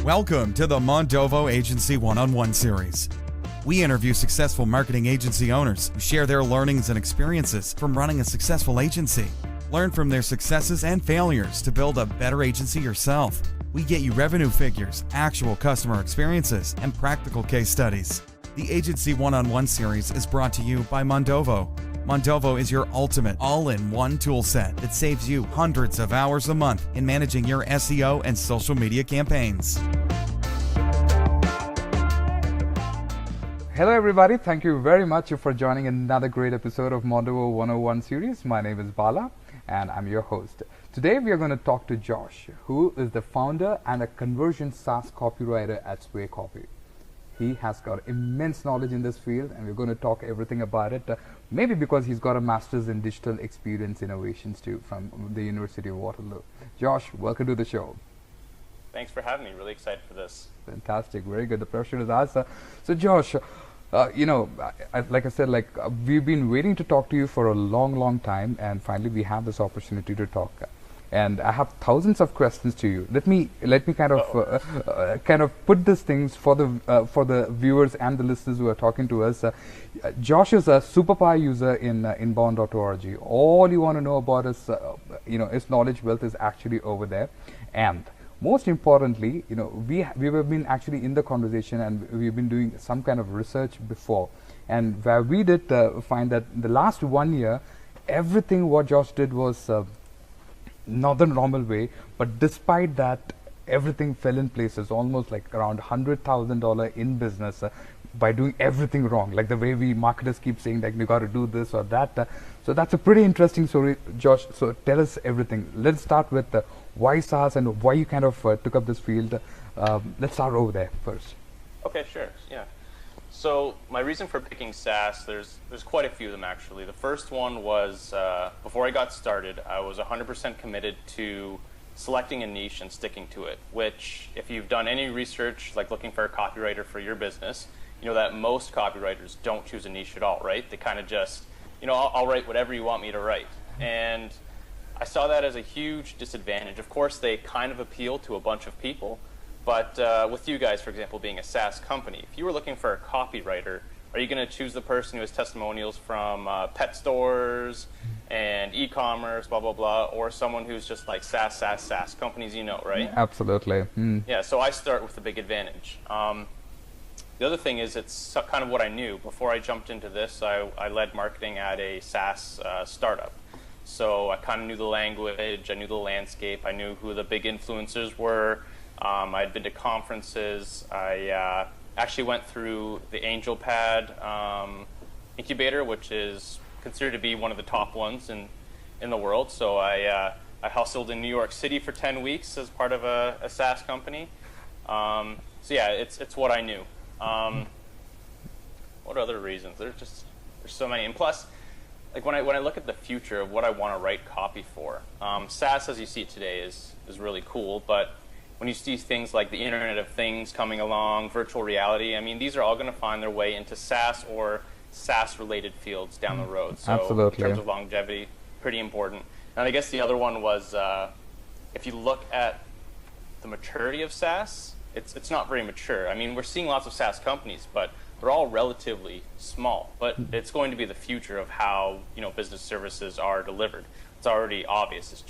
Welcome to the Mondovo Agency One-on-One series. We interview successful marketing agency owners who share their learnings and experiences from running a successful agency. Learn from their successes and failures to build a better agency yourself. We get you revenue figures, actual customer experiences, and practical case studies. The Agency One-on-One series is brought to you by Mondovo. Mondovo is your ultimate all-in-one tool set that saves you hundreds of hours a month in managing your SEO and social media campaigns. Hello everybody, thank you very much for joining another great episode of Mondovo 101 series. My name is Bala and I'm your host. Today we are going to talk to Josh, who is the founder and a Conversion SaaS Copywriter at Sway Copy. He has got immense knowledge in this field and we're going to talk everything about it, maybe because he's got a master's in digital experience innovations too from the University of Waterloo. Josh, welcome to the show. Thanks for having me. Really excited for this. Fantastic. Very good. The pressure is ours. So Josh, like I said, we've been waiting to talk to you for a long time, and finally we have this opportunity to talk. And I have thousands of questions to you. Let me kind of put these things for the viewers and the listeners who are talking to us. Josh is a superpower user in inbound.org. All you want to know about is, his knowledge wealth is actually over there. And most importantly, we have been actually in the conversation and we've been doing some kind of research before, and where we did find that the last 1 year, everything what Josh did was not the normal way, but despite that, everything fell in places, almost like around $100,000 in business by doing everything wrong, like the way we marketers keep saying that you got to do this or that. So that's a pretty interesting story, Josh. So tell us everything. Let's start with why SaaS and why you kind of took up this field. Let's start over there first. Okay, sure. Yeah. So my reason for picking SaaS, there's quite a few of them actually. The first one was before I got started, I was 100% committed to selecting a niche and sticking to it, which if you've done any research, like looking for a copywriter for your business, you know that most copywriters don't choose a niche at all, right? They kind of just, I'll write whatever you want me to write. And I saw that as a huge disadvantage. Of course, they kind of appeal to a bunch of people, but with you guys, for example, being a SaaS company, if you were looking for a copywriter, are you going to choose the person who has testimonials from pet stores and e-commerce, blah, blah, blah, or someone who's just like SaaS companies, right? Absolutely. Yeah, so I start with the big advantage. The other thing is it's kind of what I knew. Before I jumped into this, I led marketing at a SaaS startup. So I kind of knew the language, I knew the landscape, I knew who the big influencers were. I'd been to conferences. I actually went through the AngelPad incubator, which is considered to be one of the top ones in the world. So I hustled in New York City for 10 weeks as part of a SaaS company. So yeah, it's what I knew. What other reasons? There's so many. And plus, like when I look at the future of what I want to write copy for, SaaS as you see it today is really cool, but when you see things like the Internet of Things coming along, virtual reality, I mean, these are all going to find their way into SaaS or SaaS-related fields down the road. So absolutely. In terms of longevity, pretty important. And I guess the other one was, if you look at the maturity of SaaS, it's not very mature. I mean, we're seeing lots of SaaS companies, but they're all relatively small. But it's going to be the future of how business services are delivered. It's already obvious. It's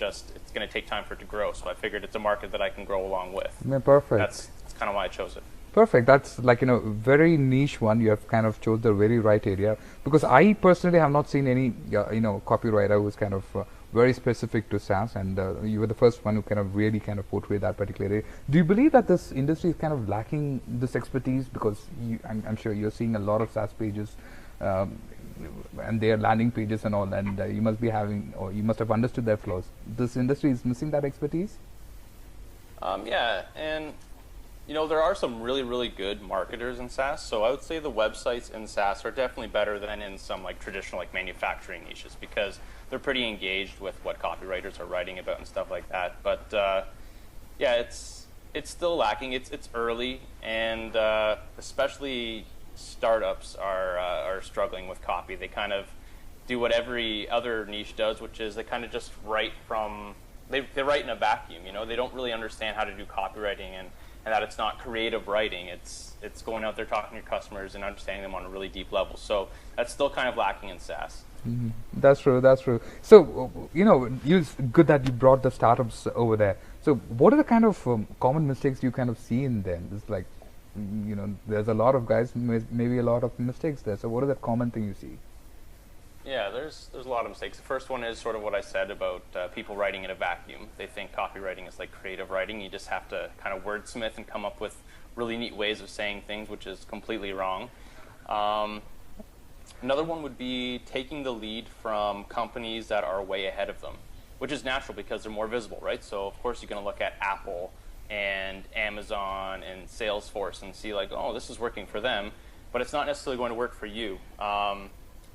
going to take time for it to grow. So I figured it's a market that I can grow along with. Yeah, perfect. That's kind of why I chose it. Perfect. That's very niche one. You have kind of chose the very right area, because I personally have not seen any copywriter who's kind of very specific to SaaS, and you were the first one who kind of really kind of portrayed that particular area. Do you believe that this industry is kind of lacking this expertise? Because I'm sure you're seeing a lot of SaaS pages and their landing pages and all, and you must be having, or you must have understood their flaws. This industry is missing that expertise? Yeah, and there are some really good marketers in SaaS, so I would say the websites in SaaS are definitely better than in some traditional manufacturing niches, because they're pretty engaged with what copywriters are writing about and stuff like that. But yeah, it's still lacking. It's early, and especially startups are struggling with copy. They kind of do what every other niche does, which is they kind of just write from they write in a vacuum. They don't really understand how to do copywriting and that it's not creative writing. It's going out there talking to your customers and understanding them on a really deep level. So that's still kind of lacking in SaaS. Mm-hmm. That's true. That's true. So, it's good that you brought the startups over there. So, what are the kind of common mistakes you kind of see in them? It's like, there's a lot of guys, maybe a lot of mistakes there. So, what are the common thing you see? Yeah, there's a lot of mistakes. The first one is sort of what I said about people writing in a vacuum. They think copywriting is like creative writing. You just have to kind of wordsmith and come up with really neat ways of saying things, which is completely wrong. Another one would be taking the lead from companies that are way ahead of them, which is natural because they're more visible, right? So of course you're going to look at Apple and Amazon and Salesforce and see like, oh, this is working for them, but it's not necessarily going to work for you. A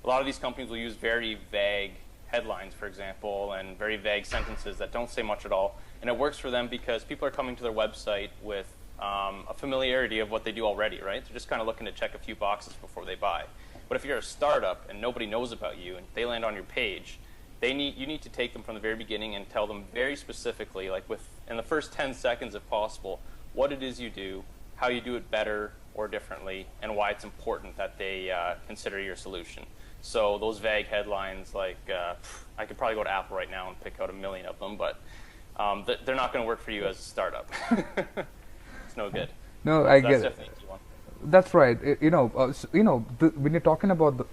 lot of these companies will use very vague headlines, for example, and very vague sentences that don't say much at all. And it works for them because people are coming to their website with a familiarity of what they do already, right? They're just kind of looking to check a few boxes before they buy. But if you're a startup and nobody knows about you and they land on your page, you need to take them from the very beginning and tell them very specifically, like in the first 10 seconds if possible, what it is you do, how you do it better or differently, and why it's important that they consider your solution. So those vague headlines, like I could probably go to Apple right now and pick out 1 million of them, but they're not going to work for you as a startup. It's no good. No, I get it. That's definitely a key one. That's right. When you're talking about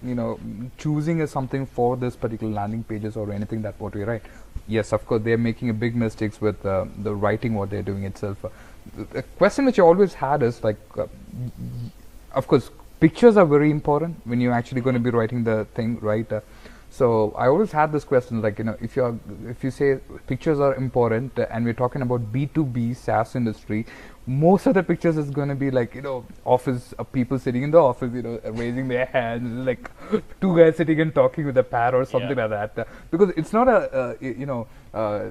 choosing something for this particular landing pages or anything that what we write, yes, of course they're making a big mistakes with the writing what they're doing itself. The question which I always had is like, of course, pictures are very important when you're actually going to be writing the thing, right? So I always had this question, like, if you say pictures are important and we're talking about B2B SaaS industry, most of the pictures is going to be like, office people sitting in the office, raising their hands, like two guys sitting and talking with a pad or something like that. Because it's not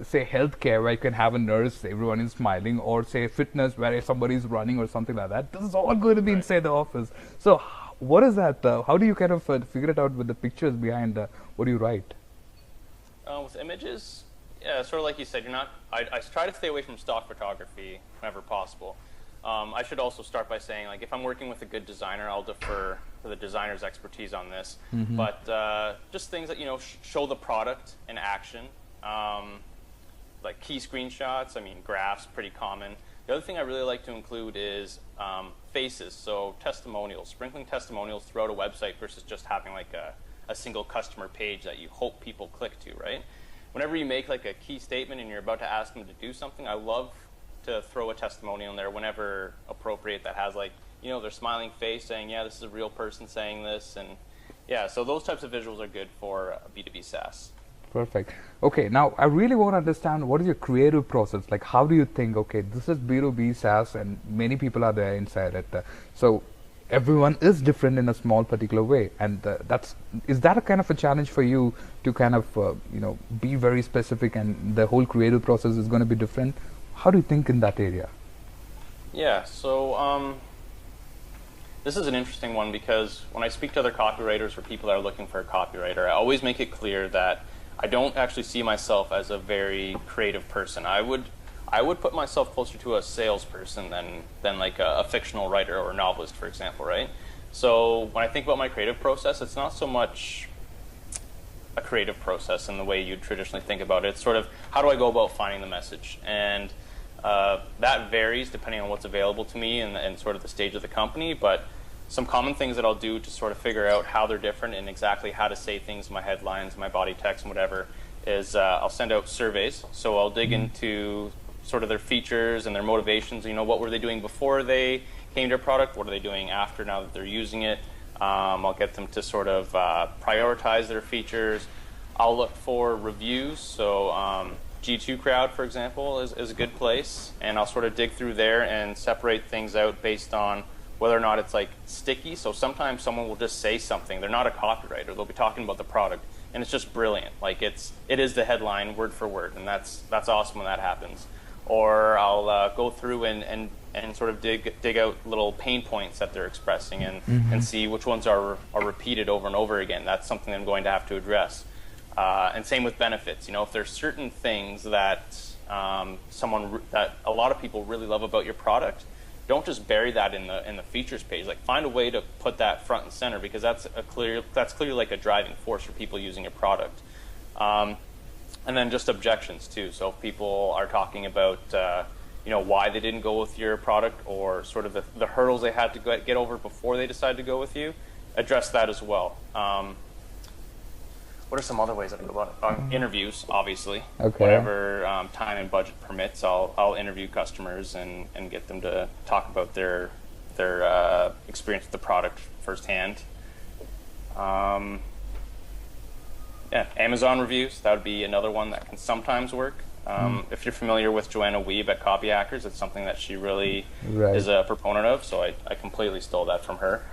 say healthcare where you can have a nurse, everyone is smiling, or say fitness where somebody is running or something like that. This is all going to be inside the office. So what is that? How do you kind of figure it out with the pictures behind what you write? With images, yeah, sort of like you said, I try to stay away from stock photography whenever possible. I should also start by saying, like, if I'm working with a good designer, I'll defer to the designer's expertise on this. Mm-hmm. But just things that, show the product in action, like key screenshots, graphs, pretty common. The other thing I really like to include is faces, so testimonials, sprinkling testimonials throughout a website versus just having like a single customer page that you hope people click to, right? Whenever you make like a key statement and you're about to ask them to do something, I love to throw a testimonial in there whenever appropriate that has like, their smiling face saying, yeah, this is a real person saying this. And yeah, so those types of visuals are good for B2B SaaS. Perfect. Okay, now I really want to understand what is your creative process? Like, how do you think, okay, this is B2B SaaS and many people are there inside it. So everyone is different in a small particular way. And is that a kind of a challenge for you to kind of, be very specific and the whole creative process is going to be different? How do you think in that area? Yeah, so this is an interesting one because when I speak to other copywriters or people that are looking for a copywriter, I always make it clear that I don't actually see myself as a very creative person. I would put myself closer to a salesperson than like a fictional writer or a novelist, for example, right? So when I think about my creative process, it's not so much a creative process in the way you'd traditionally think about it. It's sort of, how do I go about finding the message? And that varies depending on what's available to me and sort of the stage of the company, but some common things that I'll do to sort of figure out how they're different and exactly how to say things, my headlines, my body text, and whatever, is I'll send out surveys. So I'll dig into sort of their features and their motivations. What were they doing before they came to a product? What are they doing after, now that they're using it? I'll get them to sort of prioritize their features. I'll look for reviews. So G2 Crowd, for example, is a good place. And I'll sort of dig through there and separate things out based on whether or not it's like sticky. So sometimes someone will just say something. They're not a copywriter. They'll be talking about the product, and it's just brilliant. Like it is the headline word for word, and that's awesome when that happens. Or I'll go through and sort of dig out little pain points that they're expressing and see which ones are repeated over and over again. That's something I'm going to have to address. And same with benefits. If there's certain things that that a lot of people really love about your product, don't just bury that in the features page. Like, find a way to put that front and center, because that's clearly like a driving force for people using your product. And then just objections too. So if people are talking about why they didn't go with your product, or sort of the hurdles they had to get over before they decided to go with you, address that as well. What are some other ways that I go about it? Interviews, obviously. Okay. Whatever time and budget permits, I'll interview customers and get them to talk about their experience with the product firsthand. Amazon reviews, that would be another one that can sometimes work. If you're familiar with Joanna Wiebe at Copy Hackers, it's something that she really is a proponent of, so I completely stole that from her.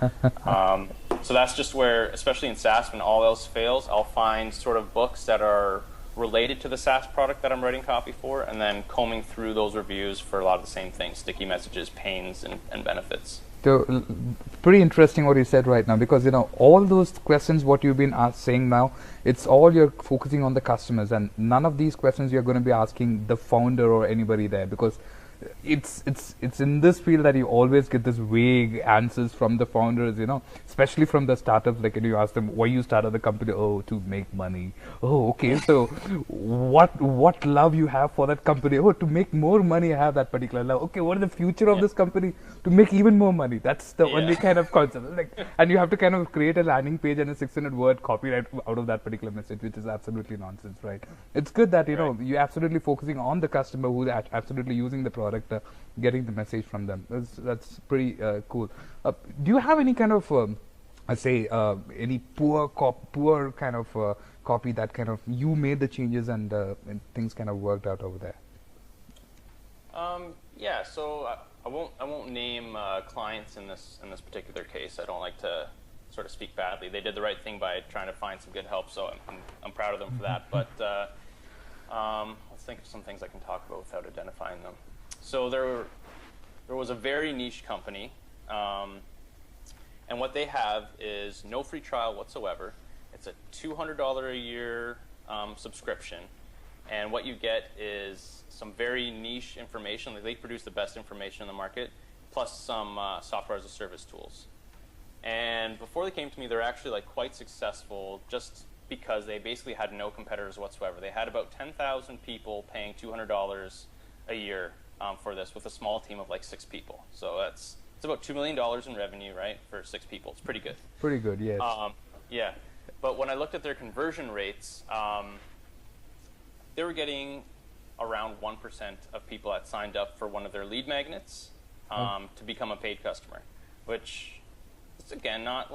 So that's just where, especially in SaaS, when all else fails, I'll find sort of books that are related to the SaaS product that I'm writing copy for, and then combing through those reviews for a lot of the same things: sticky messages, pains, and benefits. So, pretty interesting what you said right now, because all those questions what you've been saying now, it's all you're focusing on the customers, and none of these questions you're going to be asking the founder or anybody there, because it's in this field that you always get this vague answers from the founders, especially from the startups. Like, you ask them why you started the company. Oh, to make money. Oh, okay. So what love you have for that company? Oh, to make more money. I have that particular love. Okay, what is the future of this company? To make even more money. That's the only kind of concept. And you have to kind of create a landing page and a 600-word copyright out of that particular message, which is absolutely nonsense, right? It's good that you're absolutely focusing on the customer who's absolutely using the product, getting the message from them. That's pretty cool. Do you have any kind of any poor kind of copy that kind of you made the changes and things kind of worked out over there? So I won't name clients in this particular case. I don't like to sort of speak badly. They did the right thing by trying to find some good help, so I'm proud of them for that. But let's think of some things I can talk about without identifying them. So there was a very niche company, and what they have is no free trial whatsoever. It's a $200 a year subscription, and what you get is some very niche information. Like, they produce the best information in the market, plus some software as a service tools. And before they came to me, they're actually quite successful, just because they basically had no competitors whatsoever. They had about 10,000 people paying $200 a year for this, with a small team of 6 people. So it's about $2 million in revenue, right, for 6 people. It's pretty good. Pretty good, yes. But when I looked at their conversion rates, they were getting around 1% of people that signed up for one of their lead magnets to become a paid customer, which is, again, not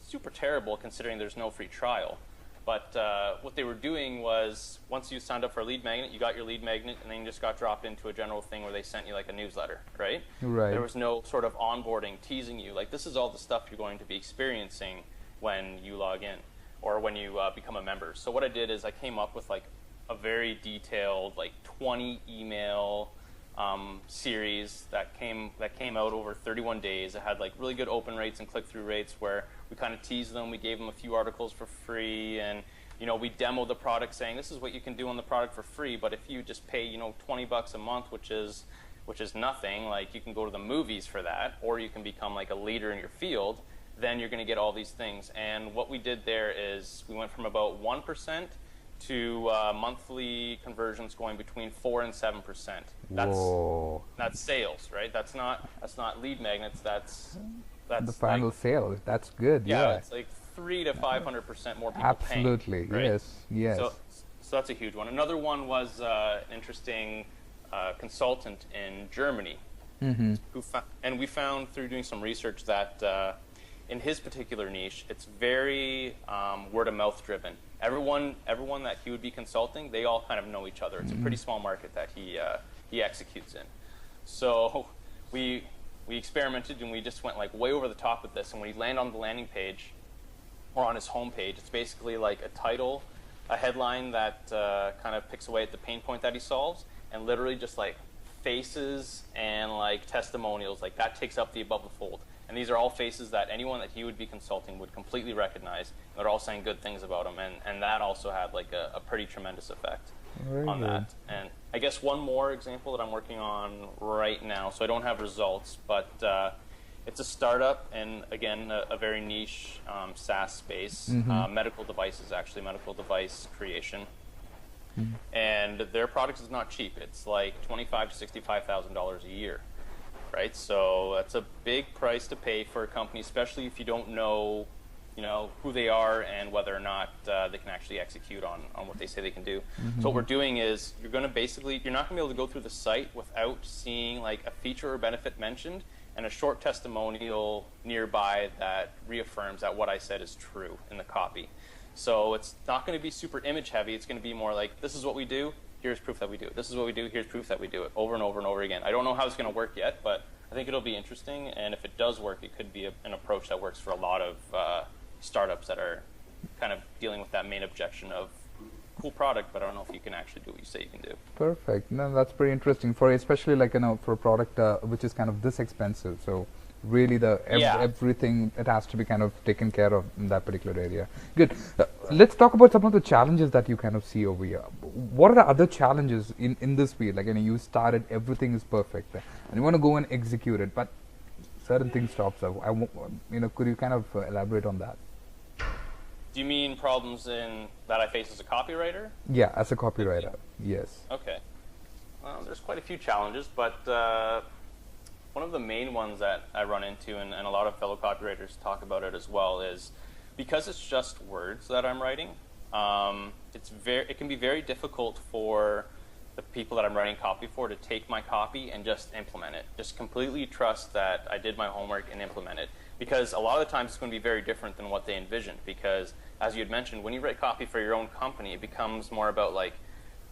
super terrible considering there's no free trial. But what they were doing was, once you signed up for a lead magnet, you got your lead magnet, and then you just got dropped into a general thing where they sent you a newsletter, right? Right. There was no sort of onboarding, teasing you. This is all the stuff you're going to be experiencing when you log in or when you become a member. So what I did is I came up with a very detailed 20 email series that came out over 31 days. It had really good open rates and click-through rates, where we kind of teased them. We gave them a few articles for free, and we demoed the product, saying this is what you can do on the product for free. But if you just pay $20 a month, which is nothing, you can go to the movies for that, or you can become a leader in your field. Then you're going to get all these things. And what we did there is we went from about 1% to monthly conversions going between 4 and 7%. That's sales, right? That's not lead magnets. That's the final sale. That's good. Yeah, it's 300 to 500% more people Absolutely, paying. Right? Yes. So that's a huge one. Another one was an interesting consultant in Germany, and we found through doing some research that in his particular niche, it's very word of mouth driven. Everyone that he would be consulting, they all kind of know each other. It's a pretty small market that he executes in. So we experimented, and we just went way over the top with this. And when you land on the landing page or on his homepage, it's basically a title, a headline that kind of picks away at the pain point that he solves, and literally just faces and testimonials. That takes up the above the fold. And these are all faces that anyone that he would be consulting would completely recognize. They're all saying good things about him, and that also had a pretty tremendous effect. Very on good. that. And I guess one more example that I'm working on right now, so I don't have results, but it's a startup, and again, a very niche SaaS space, medical devices, actually, medical device creation. And their product is not cheap. It's like $25,000 to $65,000 a year, right? So that's a big price to pay for a company, especially if you don't know, who they are and whether or not they can actually execute on what they say they can do. So what we're doing is you're not going to be able to go through the site without seeing like a feature or benefit mentioned and a short testimonial nearby that reaffirms that what I said is true in the copy. So it's not going to be super image heavy. It's going to be more like, this is what we do, here's proof that we do it. This is what we do, here's proof that we do it, over and over and over again. I don't know how it's going to work yet, but I think it'll be interesting. And if it does work, it could be an approach that works for a lot of startups that are kind of dealing with that main objection of cool product, but I don't know if you can actually do what you say you can do. Perfect. No, that's pretty interesting for especially like for a product which is kind of this expensive. So really everything, it has to be kind of taken care of in that particular area. Good. Let's talk about some of the challenges that you kind of see over here. What are the other challenges in this field? Like, you started, everything is perfect, and you want to go and execute it, but certain things stops up. Could you kind of elaborate on that? Do you mean problems that I face as a copywriter? Yeah, as a copywriter, yes. Okay. Well, there's quite a few challenges, but one of the main ones that I run into, and a lot of fellow copywriters talk about it as well, is because it's just words that I'm writing, it can be very difficult for the people that I'm writing copy for to take my copy and just implement it. Just completely trust that I did my homework and implement it. Because a lot of the times it's going to be very different than what they envisioned. Because as you had mentioned, when you write copy for your own company, it becomes more about like,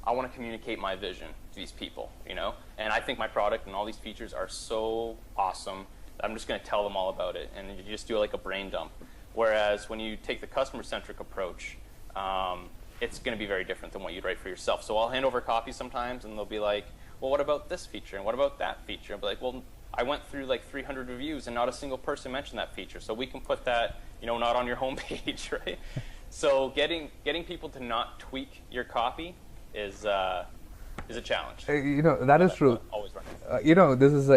I want to communicate my vision to these people, and I think my product and all these features are so awesome that I'm just going to tell them all about it, and you just do like a brain dump. Whereas when you take the customer-centric approach, it's going to be very different than what you'd write for yourself. So I'll hand over copies sometimes, and they'll be like, well, what about this feature, and what about that feature? I'll be like, well, I went through like 300 reviews, and not a single person mentioned that feature, so we can put that, not on your homepage, right? So getting people to not tweak your copy is a challenge. That is true. Always running. This is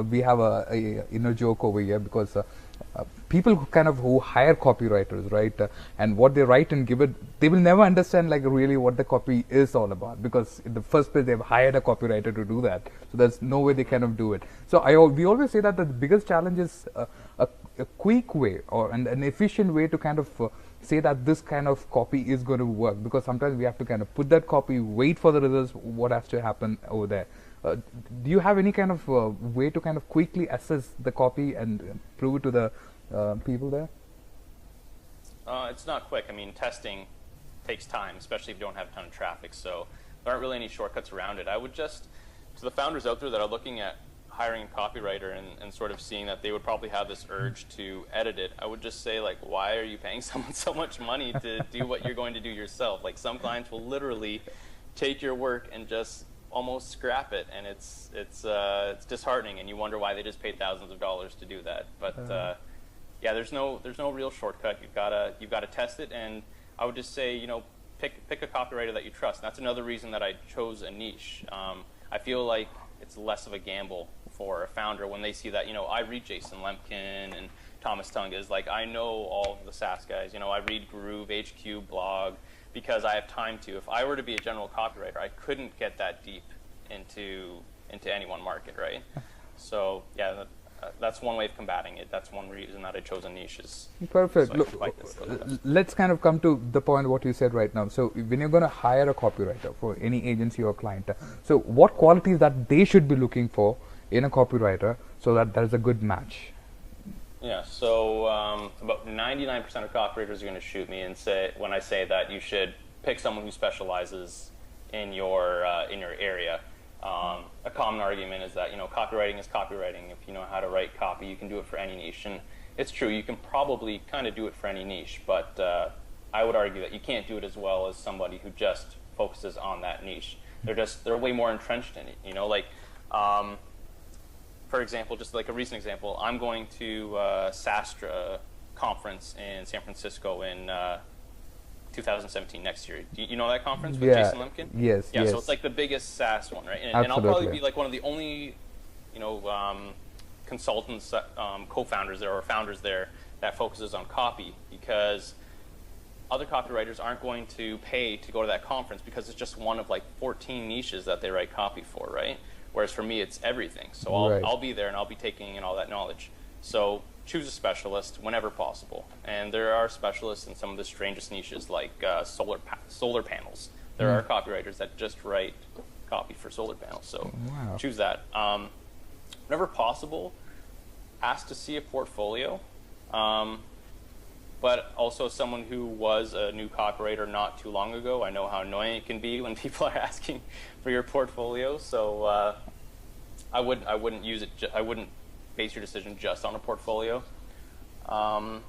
we have a inner joke over here, because people who hire copywriters, right, and what they write and give it, they will never understand like really what the copy is all about, because in the first place they've hired a copywriter to do that, so there's no way they do it. So we always say that the biggest challenge is a quick way or an efficient way to say that this kind of copy is going to work, because sometimes we have to put that copy, wait for the results, what has to happen over there. Do you have any kind of way to quickly assess the copy and prove it to the people there? It's not quick. I mean, testing takes time, especially if you don't have a ton of traffic, so there aren't really any shortcuts around it. I would just, to the founders out there that are looking at hiring a copywriter and sort of seeing that they would probably have this urge to edit it, I would just say, like, why are you paying someone so much money to do what you're going to do yourself? Like, some clients will literally take your work and just almost scrap it, and it's disheartening, and you wonder why they just paid thousands of dollars to do that. But yeah, there's no real shortcut. You've got to test it, and I would just say, pick a copywriter that you trust. And that's another reason that I chose a niche. I feel like it's less of a gamble for a founder when they see that, I read Jason Lemkin and Thomas Tungas. Like, I know all of the SaaS guys. I read Groove, HQ, Blog, because I have time to. If I were to be a general copywriter, I couldn't get that deep into any one market, right? So yeah, that's one way of combating it. That's one reason that I chose a niche. Perfect. Look, let's come to the point what you said right now. So when you're going to hire a copywriter for any agency or client, so what qualities that they should be looking for in a copywriter so that there is a good match? Yeah, so about 99% of copywriters are going to shoot me and say, when I say that you should pick someone who specializes in your area. A common argument is that, copywriting is copywriting. If you know how to write copy, you can do it for any niche. And it's true, you can probably kind of do it for any niche, but I would argue that you can't do it as well as somebody who just focuses on that niche. They're way more entrenched in it, for example, just like a recent example, I'm going to SaaStra conference in San Francisco in 2017 next year. Do you know that conference with Yeah. Jason Lemkin? Yes. Yeah, yes. so it's like the biggest SaaS one, right? And I'll Absolutely. probably be like one of the only, consultants, co-founders there or founders there that focuses on copy, because other copywriters aren't going to pay to go to that conference because it's just one of like 14 niches that they write copy for, right? Whereas for me, it's everything. So I'll be there and I'll be taking in all that knowledge. So choose a specialist whenever possible. And there are specialists in some of the strangest niches, like solar panels. There are copywriters that just write copy for solar panels. So choose that. Whenever possible, ask to see a portfolio. But also someone who was a new copywriter not too long ago. I know how annoying it can be when people are asking for your portfolio. So I wouldn't use it. I wouldn't base your decision just on a portfolio. I'd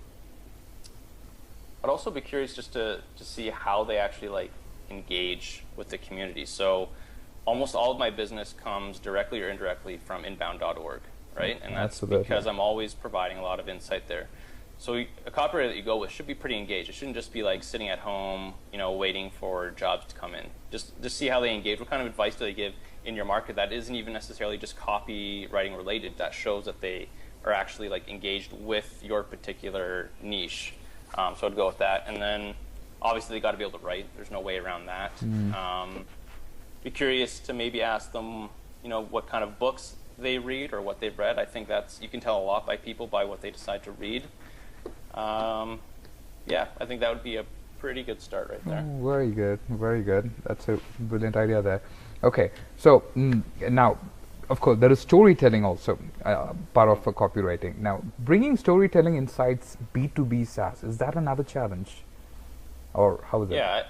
also be curious just to see how they actually like engage with the community. So almost all of my business comes directly or indirectly from inbound.org, right? And that's because I'm always providing a lot of insight there. So a copywriter that you go with should be pretty engaged. It shouldn't just be like sitting at home, waiting for jobs to come in. Just see how they engage. What kind of advice do they give in your market that isn't even necessarily just copywriting related, that shows that they are actually like engaged with your particular niche. So I'd go with that. And then obviously they got to be able to write. There's no way around that. Be curious to maybe ask them, what kind of books they read or what they've read. I think you can tell a lot by people by what they decide to read. I think that would be a pretty good start right there. Oh, very good, very good. That's a brilliant idea there. Okay, so now, of course, there is storytelling also part of copywriting. Now, bringing storytelling inside B2B SaaS, is that another challenge, or how is it? Yeah,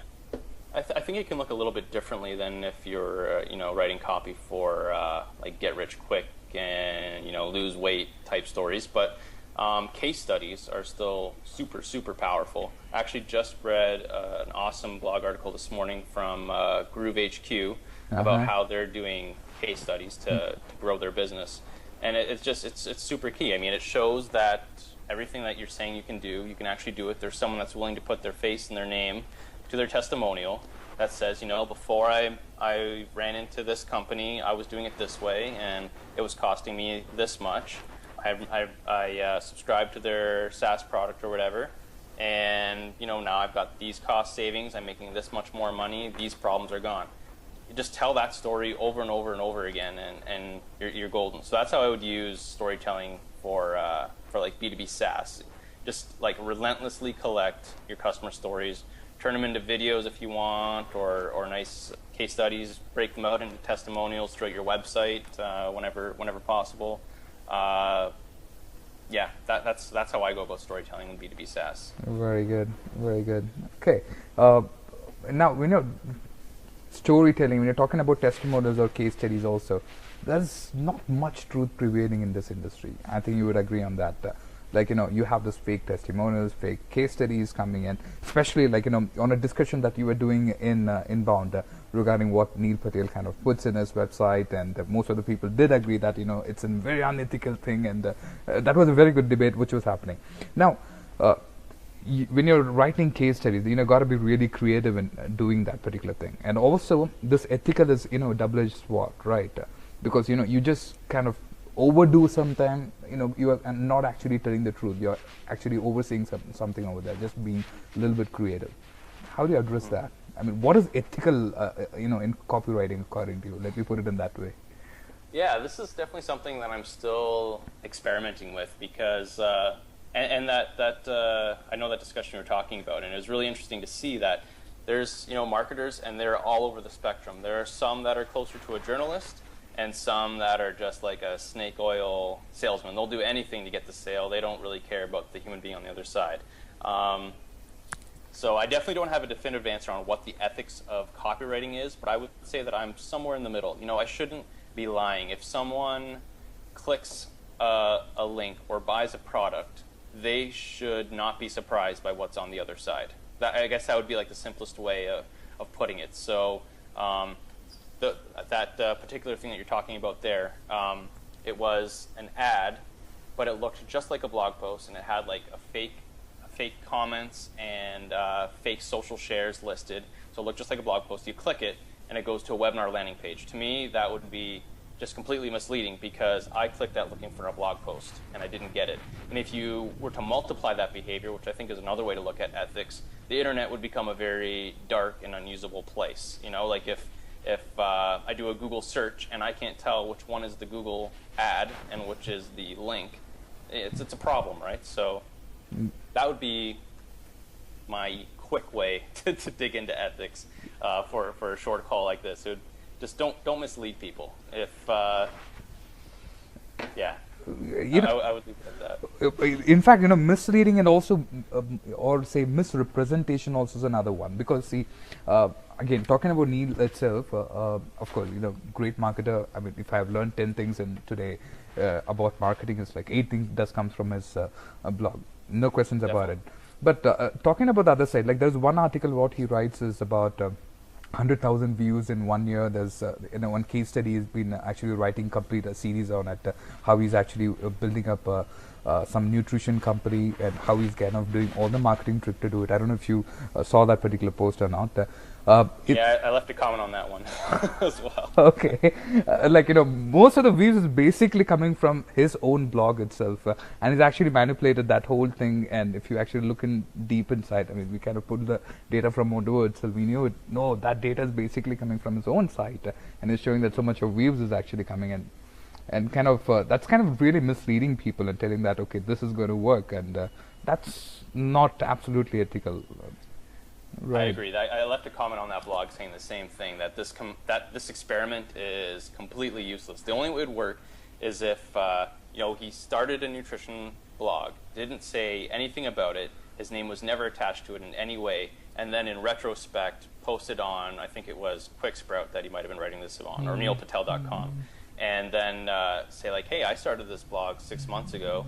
I think it can look a little bit differently than if you're writing copy for like get rich quick and lose weight type stories, but case studies are still super, super powerful. I actually just read an awesome blog article this morning from Groove HQ about how they're doing case studies to grow their business. And it's super key. I mean, it shows that everything that you're saying you can do, you can actually do it. There's someone that's willing to put their face and their name to their testimonial that says, before I ran into this company, I was doing it this way, and it was costing me this much. I subscribed to their SaaS product or whatever, and now I've got these cost savings. I'm making this much more money. These problems are gone. You just tell that story over and over and over again, and you're golden. So that's how I would use storytelling for like B2B SaaS. Just like relentlessly collect your customer stories, turn them into videos if you want, or nice case studies. Break them out into testimonials throughout your website whenever possible. That's how I go about storytelling in B2B SaaS. Very good, very good. Okay, now storytelling, when you're talking about testimonials or case studies also, there's not much truth prevailing in this industry. I think you would agree on that. You have this fake testimonials, fake case studies coming in, especially on a discussion that you were doing in Inbound regarding what Neil Patel kind of puts in his website, and most of the people did agree that it's a very unethical thing, and that was a very good debate which was happening. Now, when you're writing case studies, got to be really creative in doing that particular thing, and also this ethical is double-edged sword, right? Because you just kind of overdo sometime, you are not actually telling the truth. You're actually overseeing something over there, just being a little bit creative. How do you address that? I mean, what is ethical, in copywriting according to you? Let me put it in that way. Yeah, this is definitely something that I'm still experimenting with, because and that I know that discussion you were talking about, and it was really interesting to see that there's marketers, and they're all over the spectrum. There are some that are closer to a journalist, and some that are just like a snake oil salesman. They'll do anything to get the sale. They don't really care about the human being on the other side. So I definitely don't have a definitive answer on what the ethics of copywriting is, but I would say that I'm somewhere in the middle. I shouldn't be lying. If someone clicks a link or buys a product, they should not be surprised by what's on the other side. I guess that would be like the simplest way of putting it. So that particular thing that you're talking about there, it was an ad, but it looked just like a blog post, and it had like a fake fake comments and fake social shares listed. So it looked just like a blog post. You click it, and it goes to a webinar landing page. To me, that would be just completely misleading because I clicked that looking for a blog post, and I didn't get it. And if you were to multiply that behavior, which I think is another way to look at ethics, the internet would become a very dark and unusable place. You know, like if I do a Google search and I can't tell which one is the Google ad and which is the link, it's a problem, right? So that would be my quick way to dig into ethics for a short call like this. It would, just don't mislead people. If yeah, I would leave it at that. In fact, misleading and also, or say misrepresentation also is another one. Because see, again, talking about Neil itself, of course, great marketer. I mean, if I have learned 10 things in today about marketing, it's like 8 things does comes from his blog. No questions about it. But talking about the other side, like there's one article what he writes is about 100,000 views in 1 year. There's one case study he's been actually writing complete a series on it, how he's actually building up some nutrition company and how he's kind of doing all the marketing trick to do it. I don't know if you saw that particular post or not. Yeah, I left a comment on that one as well. Okay, most of the views is basically coming from his own blog itself, and he's actually manipulated that whole thing. And if you actually look in deep inside, I mean, we kind of put the data from Mondovo itself. We knew it. No, that data is basically coming from his own site, and it's showing that so much of views is actually coming in. And kind of that's kind of really misleading people and telling that, okay, this is going to work, and that's not absolutely ethical. Right. I agree. I left a comment on that blog saying the same thing, that this experiment is completely useless. The only way it would work is if he started a nutrition blog, didn't say anything about it, his name was never attached to it in any way, and then in retrospect posted on, I think it was QuickSprout that he might have been writing this on, or neilpatel.com. And then say like, hey, I started this blog 6 months ago.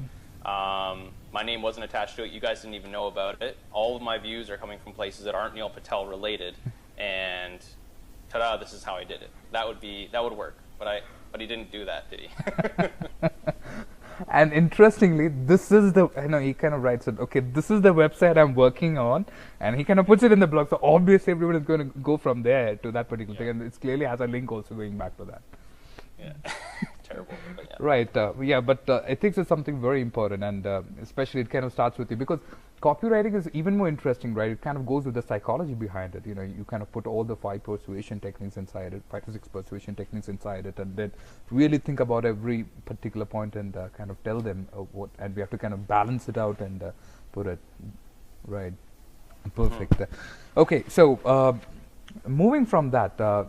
My name wasn't attached to it. You guys didn't even know about it. All of my views are coming from places that aren't Neil Patel related. And ta-da, this is how I did it. That would work. But he didn't do that, did he? And interestingly, this is he kind of writes it, okay, this is the website I'm working on, and he kind of puts it in the blog. So obviously everyone is going to go from there to that particular thing, and it clearly has a link also going back to that. Yeah, terrible. But yeah. Right. But ethics is something very important, and especially it kind of starts with you, because copywriting is even more interesting, right? It kind of goes with the psychology behind it. You kind of put all the 5 persuasion techniques inside it, 5 to 6 persuasion techniques inside it, and then really think about every particular point and kind of tell them what, and we have to kind of balance it out and put it right. Perfect. Okay, so moving from that.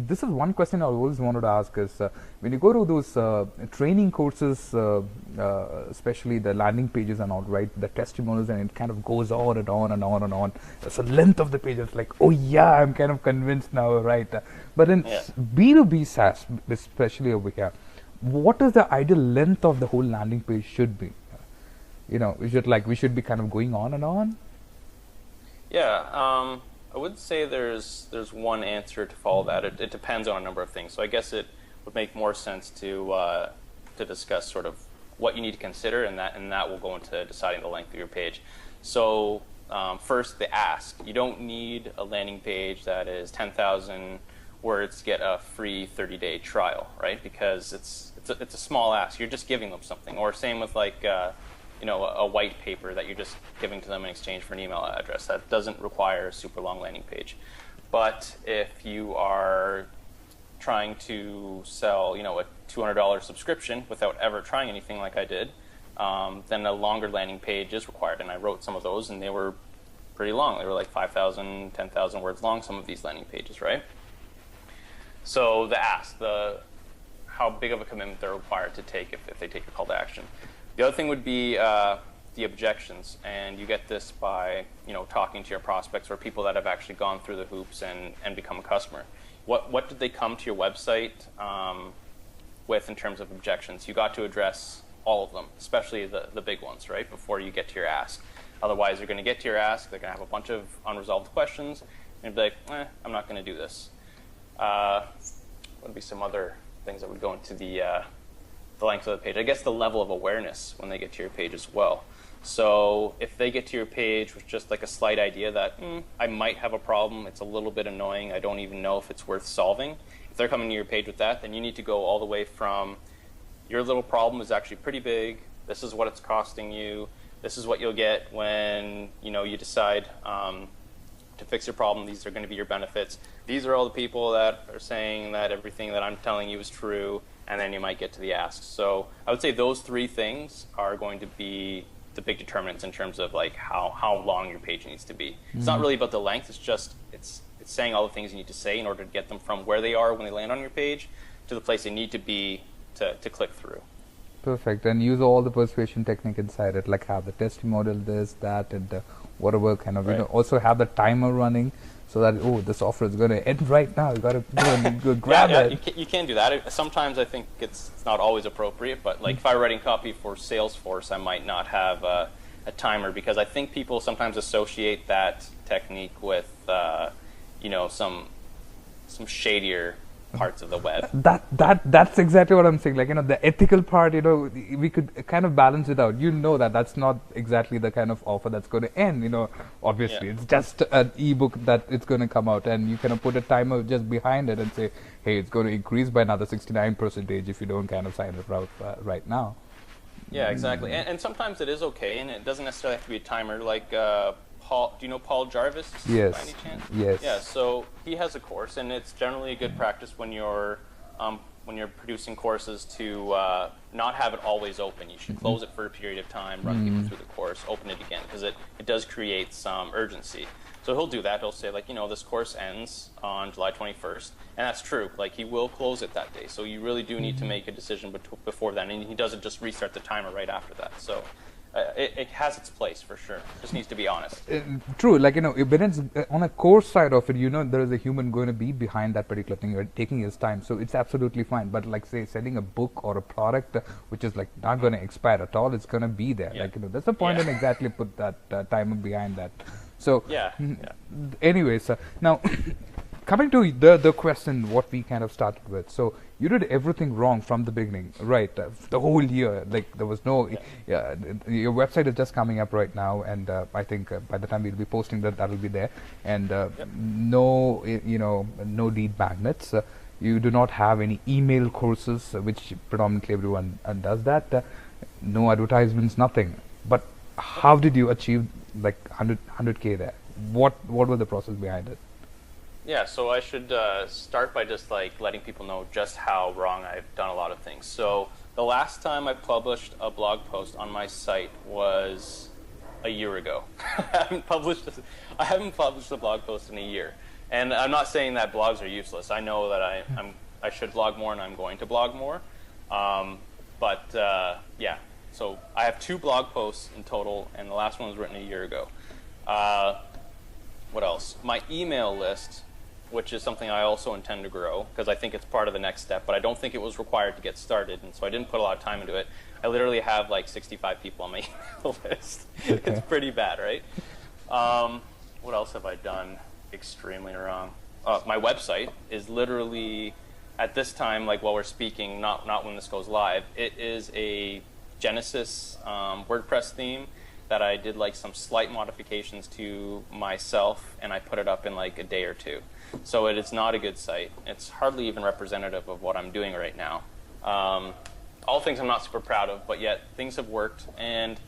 This is one question I always wanted to ask is, when you go to those training courses, especially the landing pages and all, right, the testimonials, and it kind of goes on and on and on and on. It's the length of the page. It's like, oh yeah, I'm kind of convinced now, right? But in B2B SaaS, especially over here, what is the ideal length of the whole landing page should be? Is it like we should be kind of going on and on? Yeah. I would say there's one answer to follow that. It depends on a number of things. So I guess it would make more sense to discuss sort of what you need to consider, and that will go into deciding the length of your page. So first, the ask. You don't need a landing page that is 10,000 words to get a free 30-day trial, right? Because it's a small ask. You're just giving them something. Or same with like a white paper that you're just giving to them in exchange for an email address. That doesn't require a super long landing page. But if you are trying to sell, a $200 subscription without ever trying anything like I did, then a longer landing page is required. And I wrote some of those, and they were pretty long. They were like 5,000, 10,000 words long, some of these landing pages, right? So the ask, how big of a commitment they're required to take if they take a call to action. The other thing would be the objections, and you get this by talking to your prospects or people that have actually gone through the hoops and become a customer. What did they come to your website with in terms of objections? You got to address all of them, especially the big ones, right, before you get to your ask. Otherwise, you're going to get to your ask, they're going to have a bunch of unresolved questions, and be like, I'm not going to do this. What would be some other things that would go into the the length of the page. I guess the level of awareness when they get to your page as well. So if they get to your page with just like a slight idea that I might have a problem, it's a little bit annoying, I don't even know if it's worth solving. If they're coming to your page with that, then you need to go all the way from your little problem is actually pretty big, this is what it's costing you, this is what you'll get when you decide to fix your problem, these are going to be your benefits. These are all the people that are saying that everything that I'm telling you is true, and then you might get to the asks. So I would say those three things are going to be the big determinants in terms of like how long your page needs to be. It's not really about the length, it's saying all the things you need to say in order to get them from where they are when they land on your page to the place they need to be to click through. Perfect. And use all the persuasion technique inside it, like have the testimonial, this, that, and whatever kind of, right. Also have the timer running so that, this offer is going to end right now. You got to go and go grab it. You can do that. Sometimes I think it's not always appropriate, but like if I were writing copy for Salesforce, I might not have a timer because I think people sometimes associate that technique with, some shadier parts of the web. That's exactly what I'm saying. Like, the ethical part, we could kind of balance it out. That's not exactly the kind of offer that's going to end, obviously. Yeah. It's just an ebook that it's going to come out, and you kind of put a timer just behind it and say, hey, it's going to increase by another 69% if you don't kind of sign it out right now. Yeah, exactly. And sometimes it is okay, and it doesn't necessarily have to be a timer. Like, Paul, do you know Paul Jarvis? Yes. By any chance? Yes. Yeah. So he has a course, and it's generally a good practice when you're producing courses to not have it always open. You should close it for a period of time, run people through the course, open it again, because it does create some urgency. So he'll do that. He'll say, like, this course ends on July 21st, and that's true. Like, he will close it that day. So you really do need to make a decision before then, and he doesn't just restart the timer right after that. So. It has its place for sure. Just needs to be honest. True, like when it's on a course side of it, there is a human going to be behind that particular thing. You're taking his time, so it's absolutely fine. But like say selling a book or a product which is like not going to expire at all, it's going to be there. Yeah. Like that's the point, and exactly put that timer behind that. So anyways, now. Coming to the question, what we kind of started with. So you did everything wrong from the beginning, right? The whole year, like there was no. Your website is just coming up right now, and I think by the time we'll be posting that'll be there. And no, no lead magnets. You do not have any email courses, which predominantly everyone does that. No advertisements, nothing. But how did you achieve like 100K there? What was the process behind it? Yeah, so I should start by just like letting people know just how wrong I've done a lot of things. So the last time I published a blog post on my site was a year ago. I haven't published a blog post in a year, and I'm not saying that blogs are useless. I know that I should blog more, and I'm going to blog more. So I have 2 blog posts in total, and the last one was written a year ago. What else? My email list, which is something I also intend to grow because I think it's part of the next step, but I don't think it was required to get started, and so I didn't put a lot of time into it. I literally have like 65 people on my email list. Okay. It's pretty bad, right? What else have I done extremely wrong? My website is literally, at this time, like while we're speaking, not when this goes live, it is a Genesis WordPress theme that I did like some slight modifications to myself, and I put it up in like a day or 2. So it is not a good site. It's hardly even representative of what I'm doing right now. All things I'm not super proud of, but yet things have worked, and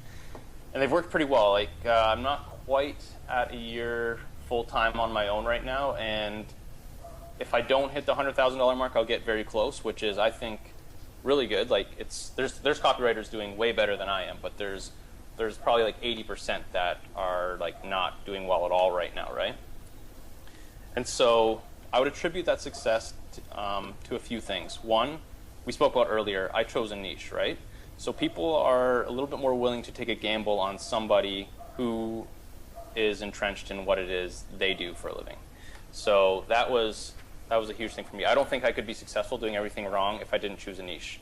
they've worked pretty well. Like I'm not quite at a year full time on my own right now, and if I don't hit the $100,000 mark, I'll get very close, which is I think really good. Like there's copywriters doing way better than I am, but there's probably like 80% that are like not doing well at all right now, right? And so I would attribute that success to a few things. One, we spoke about earlier, I chose a niche, right? So people are a little bit more willing to take a gamble on somebody who is entrenched in what it is they do for a living. So that was a huge thing for me. I don't think I could be successful doing everything wrong if I didn't choose a niche.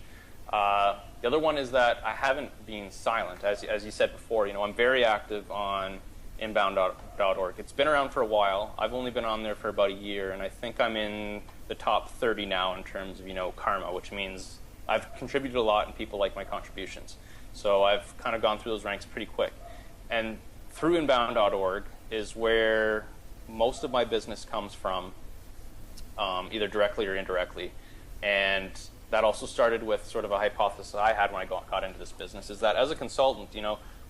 The other one is that I haven't been silent. As you said before, I'm very active on inbound.org. It's been around for a while. I've only been on there for about a year, and I think I'm in the top 30 now in terms of, karma, which means I've contributed a lot, and people like my contributions. So I've kind of gone through those ranks pretty quick. And through inbound.org is where most of my business comes from, either directly or indirectly. And that also started with sort of a hypothesis I had when I got into this business, is that as a consultant,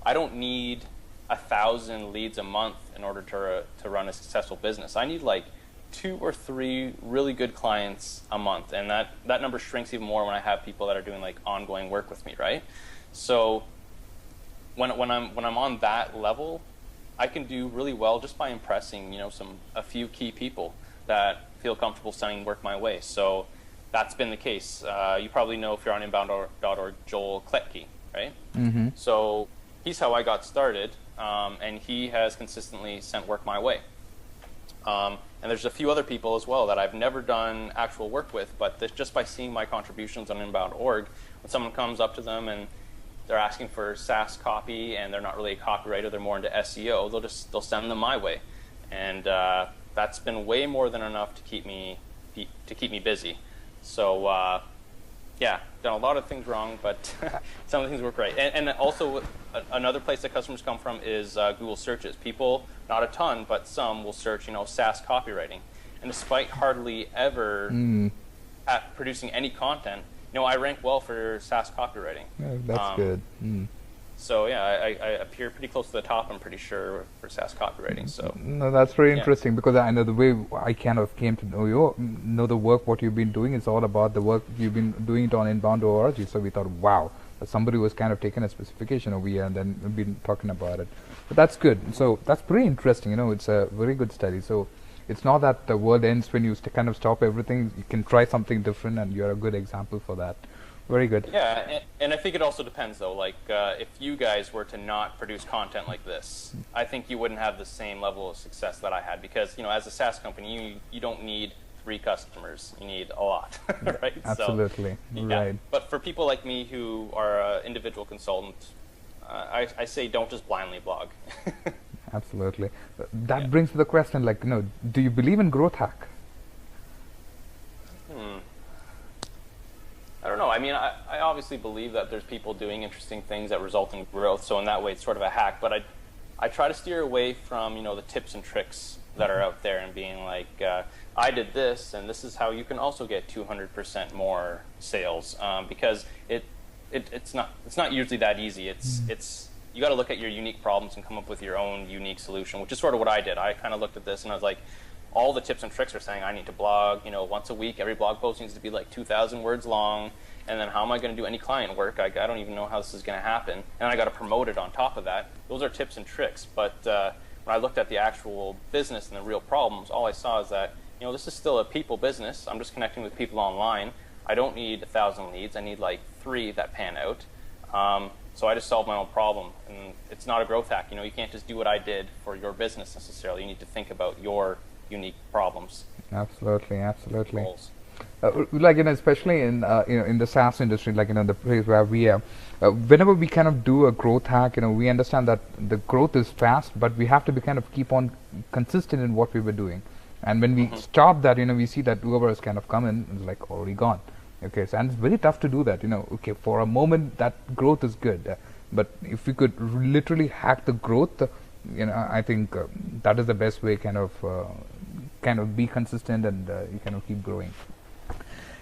I don't need 1,000 leads a month in order to run a successful business. I need like 2 or 3 really good clients a month, and that number shrinks even more when I have people that are doing like ongoing work with me, right? So when I'm on that level, I can do really well just by impressing a few key people that feel comfortable sending work my way. So that's been the case. You probably know, if you're on inbound.org, Joel Kletke, right? Mm-hmm. So he's how I got started, and he has consistently sent work my way. And there's a few other people as well that I've never done actual work with, but just by seeing my contributions on inbound.org, when someone comes up to them and they're asking for SaaS copy and they're not really a copywriter, they're more into SEO, they'll send them my way. And that's been way more than enough to keep me busy. So yeah, done a lot of things wrong, but some of the things work right. And also another place that customers come from is Google searches. People, not a ton, but some will search, SaaS copywriting. And despite hardly ever producing any content, I rank well for SaaS copywriting. Yeah, that's good. So yeah, I appear pretty close to the top, I'm pretty sure, for SaaS copywriting. So no, that's very interesting, because I know the way I kind of came to know the work what you've been doing is all about the work you've been doing it on inbound.org. So we thought, wow, somebody was kind of taking a specification over here and then been talking about it. But that's good. So that's pretty interesting. It's a very good study. So it's not that the world ends when you kind of stop everything. You can try something different, and you're a good example for that. Very good. Yeah, and I think it also depends, though. Like, if you guys were to not produce content like this, I think you wouldn't have the same level of success that I had, because, as a SaaS company, you don't need 3 customers. You need a lot, right? Absolutely. So, yeah. Right. But for people like me who are individual consultants, I say don't just blindly blog. Absolutely. That brings to the question, like, do you believe in growth hack? I don't know. I mean, I obviously believe that there's people doing interesting things that result in growth. So in that way, it's sort of a hack. But I try to steer away from, the tips and tricks that are out there and being like, I did this, and this is how you can also get 200% more sales. Because it's not usually that easy. It's you got to look at your unique problems and come up with your own unique solution, which is sort of what I did. I kind of looked at this and I was like, all the tips and tricks are saying I need to blog, once a week. Every blog post needs to be like 2,000 words long. And then how am I going to do any client work? I don't even know how this is going to happen. And I got to promote it on top of that. Those are tips and tricks. But when I looked at the actual business and the real problems, all I saw is that, this is still a people business. I'm just connecting with people online. I don't need 1,000 leads. I need like 3 that pan out. So I just solved my own problem. And it's not a growth hack. You can't just do what I did for your business necessarily. You need to think about your unique problems. Absolutely. Goals. Especially in in the SaaS industry, the place where we are, whenever we kind of do a growth hack, we understand that the growth is fast, but we have to be kind of keep on consistent in what we were doing. And when we stop that, we see that whoever has kind of come in is like already gone. Okay, so and it's very tough to do that. Okay, for a moment that growth is good, but if we could literally hack the growth, I think that is the best way. Kind of be consistent, and you kind of keep growing.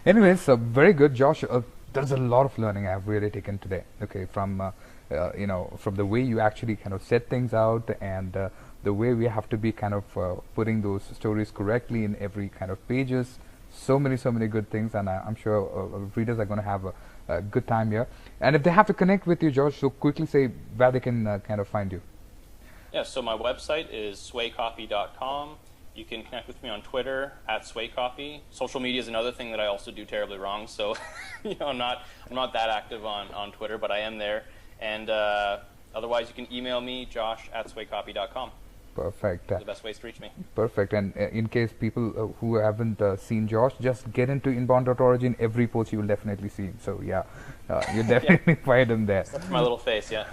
Anyways, very good, Josh. There's a lot of learning I've really taken today. Okay, from from the way you actually kind of set things out, and the way we have to be kind of putting those stories correctly in every kind of pages. So many good things, and I'm sure readers are going to have a good time here. And if they have to connect with you, Josh, so quickly say where they can kind of find you. Yeah, so my website is swaycopy.com. You can connect with me on Twitter @swaycopy. Social media is another thing that I also do terribly wrong. So, I'm not that active on Twitter, but I am there. And otherwise, you can email me, josh@swaycopy.com. Perfect. The best ways to reach me. Perfect. And in case people who haven't seen Josh, just get into inbound.org. In every post you will definitely see him. So yeah, you definitely find him there. That's my little face, yeah.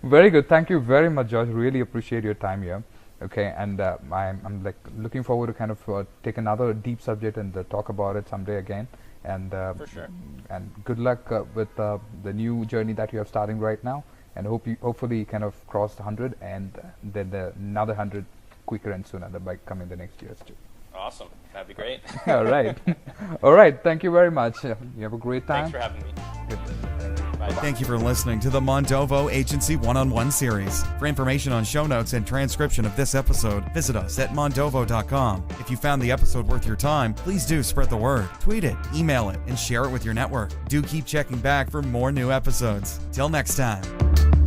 Very good. Thank you very much, Josh. Really appreciate your time here. Okay, and I'm like looking forward to kind of take another deep subject and talk about it someday again. And For sure. and good luck with the new journey that you are starting right now. And hopefully you kind of cross the 100 and then another 100 quicker and sooner by coming the next years too. Awesome. That'd be great. All right. All right. Thank you very much. You have a great time. Thanks for having me. Good. Bye. Thank you for listening to the Mondovo Agency One-on-One series. For information on show notes and transcription of this episode, visit us at mondovo.com. If you found the episode worth your time, please do spread the word. Tweet it, email it, and share it with your network. Do keep checking back for more new episodes. Till next time.